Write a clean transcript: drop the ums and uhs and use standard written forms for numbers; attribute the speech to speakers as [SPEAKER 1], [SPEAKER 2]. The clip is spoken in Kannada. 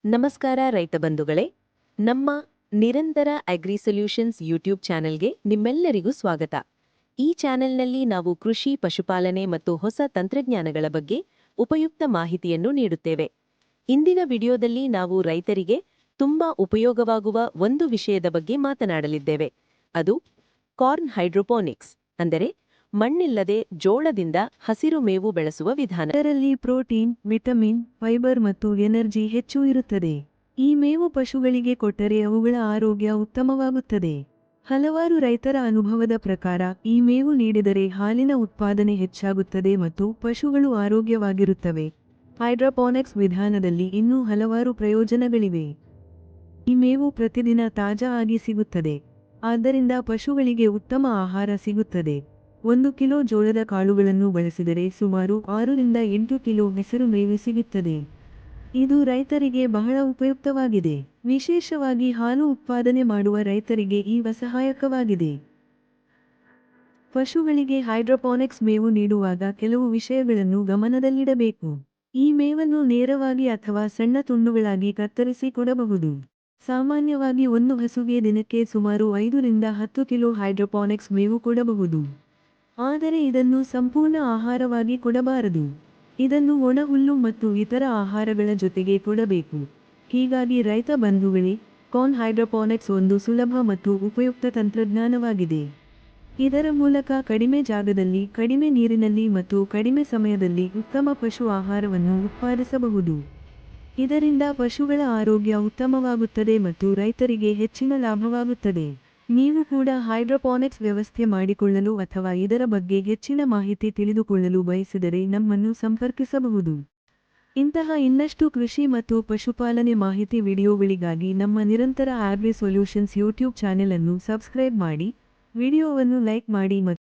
[SPEAKER 1] ನಮಸ್ಕಾರ ರೈತ ಬಂಧುಗಳೇ, ನಮ್ಮ ನಿರಂತರ ಅಗ್ರಿ ಸೊಲ್ಯೂಷನ್ಸ್ ಯೂಟ್ಯೂಬ್ ಚಾನೆಲ್ಗೆ ನಿಮ್ಮೆಲ್ಲರಿಗೂ ಸ್ವಾಗತ. ಈ ಚಾನೆಲ್ನಲ್ಲಿ ನಾವು ಕೃಷಿ, ಪಶುಪಾಲನೆ ಮತ್ತು ಹೊಸ ತಂತ್ರಜ್ಞಾನಗಳ ಬಗ್ಗೆ ಉಪಯುಕ್ತ ಮಾಹಿತಿಯನ್ನು ನೀಡುತ್ತೇವೆ. ಇಂದಿನ ವಿಡಿಯೋದಲ್ಲಿ ನಾವು ರೈತರಿಗೆ ತುಂಬಾ ಉಪಯೋಗವಾಗುವ ಒಂದು ವಿಷಯದ ಬಗ್ಗೆ ಮಾತನಾಡಲಿದ್ದೇವೆ. ಅದು ಕಾರ್ನ್ ಹೈಡ್ರೋಪೋನಿಕ್ಸ್, ಅಂದರೆ ಮಣ್ಣಿಲ್ಲದೆ ಜೋಳದಿಂದ ಹಸಿರು ಮೇವು ಬೆಳೆಸುವ ವಿಧಾನ.
[SPEAKER 2] ಇದರಲ್ಲಿ ಪ್ರೋಟೀನ್, ವಿಟಮಿನ್, ಫೈಬರ್ ಮತ್ತು ಎನರ್ಜಿ ಹೆಚ್ಚು ಇರುತ್ತದೆ. ಈ ಮೇವು ಪಶುಗಳಿಗೆ ಕೊಟ್ಟರೆ ಅವುಗಳ ಆರೋಗ್ಯ ಉತ್ತಮವಾಗುತ್ತದೆ. ಹಲವಾರು ರೈತರ ಅನುಭವದ ಪ್ರಕಾರ ಈ ಮೇವು ನೀಡಿದರೆ ಹಾಲಿನ ಉತ್ಪಾದನೆ ಹೆಚ್ಚಾಗುತ್ತದೆ ಮತ್ತು ಪಶುಗಳು ಆರೋಗ್ಯವಾಗಿರುತ್ತವೆ. ಹೈಡ್ರೋಪೋನಿಕ್ಸ್ ವಿಧಾನದಲ್ಲಿ ಇನ್ನೂ ಹಲವಾರು ಪ್ರಯೋಜನಗಳಿವೆ. ಈ ಮೇವು ಪ್ರತಿದಿನ ತಾಜಾ ಆಗಿ ಸಿಗುತ್ತದೆ, ಆದ್ದರಿಂದ ಪಶುಗಳಿಗೆ ಉತ್ತಮ ಆಹಾರ ಸಿಗುತ್ತದೆ. 1 ಕಿಲೋ ಜೋಳದ ಕಾಳುಗಳನ್ನು ಬಳಸಿದರೆ ಸುಮಾರು 6 ರಿಂದ 8 ಕಿಲೋ ಹೆಸರು ಮೇವು ಸಿಗುತ್ತದೆ. ಇದು ರೈತರಿಗೆ ಬಹಳ ಉಪಯುಕ್ತವಾಗಿದೆ. ವಿಶೇಷವಾಗಿ ಹಾಲು ಉತ್ಪಾದನೆ ಮಾಡುವ ರೈತರಿಗೆ ಈ ಸಹಾಯಕವಾಗಿದೆ. ಪಶುಗಳಿಗೆ ಹೈಡ್ರೋಪೋನಿಕ್ಸ್ ಮೇವು ನೀಡುವಾಗ ಕೆಲವು ವಿಷಯಗಳನ್ನು ಗಮನದಲ್ಲಿಡಬೇಕು. ಈ ಮೇವನ್ನು ನೇರವಾಗಿ ಅಥವಾ ಸಣ್ಣ ತುಂಡುಗಳಾಗಿ ಕತ್ತರಿಸಿ ಕೊಡಬಹುದು. ಸಾಮಾನ್ಯವಾಗಿ ಒಂದು ಹಸುಗೆ ದಿನಕ್ಕೆ ಸುಮಾರು 5 ರಿಂದ 10 ಕಿಲೋ ಹೈಡ್ರೋಪೋನಿಕ್ಸ್ ಮೇವು ಕೊಡಬಹುದು. ಆದರೆ ಇದನ್ನು ಸಂಪೂರ್ಣ ಆಹಾರವಾಗಿ ಕೊಡಬಾರದು. ಇದನ್ನು ಒಣ ಹುಲ್ಲು ಮತ್ತು ಇತರ ಆಹಾರಗಳ ಜೊತೆಗೆ ಕೊಡಬೇಕು. ಹೀಗಾಗಿ ರೈತ ಬಂಧುಗಳೇ, ಕಾರ್ನ್ ಹೈಡ್ರೋಪೋನಿಕ್ಸ್ ಒಂದು ಸುಲಭ ಮತ್ತು ಉಪಯುಕ್ತ ತಂತ್ರಜ್ಞಾನವಾಗಿದೆ. ಇದರ ಮೂಲಕ ಕಡಿಮೆ ಜಾಗದಲ್ಲಿ, ಕಡಿಮೆ ನೀರಿನಲ್ಲಿ ಮತ್ತು ಕಡಿಮೆ ಸಮಯದಲ್ಲಿ ಉತ್ತಮ ಪಶು ಆಹಾರವನ್ನು ಉತ್ಪಾದಿಸಬಹುದು. ಇದರಿಂದ ಪಶುಗಳ ಆರೋಗ್ಯ ಉತ್ತಮವಾಗುತ್ತದೆ ಮತ್ತು ರೈತರಿಗೆ ಹೆಚ್ಚಿನ ಲಾಭವಾಗುತ್ತದೆ. ನೀವು ಕೂಡ ಹೈಡ್ರೋಪೋನಿಕ್ಸ್ ವ್ಯವಸ್ಥೆ ಮಾಡಿಕೊಳ್ಳಲು ಅಥವಾ ಇದರ ಬಗ್ಗೆ ಹೆಚ್ಚಿನ ಮಾಹಿತಿ ತಿಳಿದುಕೊಳ್ಳಲು ಬಯಸಿದರೆ ನಮ್ಮನ್ನು ಸಂಪರ್ಕಿಸಬಹುದು. ಇಂತಹ ಇನ್ನಷ್ಟು ಕೃಷಿ ಮತ್ತು ಪಶುಪಾಲನೆ ಮಾಹಿತಿ ವಿಡಿಯೋಗಳಿಗಾಗಿ ನಮ್ಮ ನಿರಂತರ ಅಗ್ರಿ ಸೊಲ್ಯೂಷನ್ಸ್ ಯೂಟ್ಯೂಬ್ ಚಾನೆಲ್ ಅನ್ನು ಸಬ್ಸ್ಕ್ರೈಬ್ ಮಾಡಿ, ವಿಡಿಯೋವನ್ನು ಲೈಕ್ ಮಾಡಿ ಮತ್ತು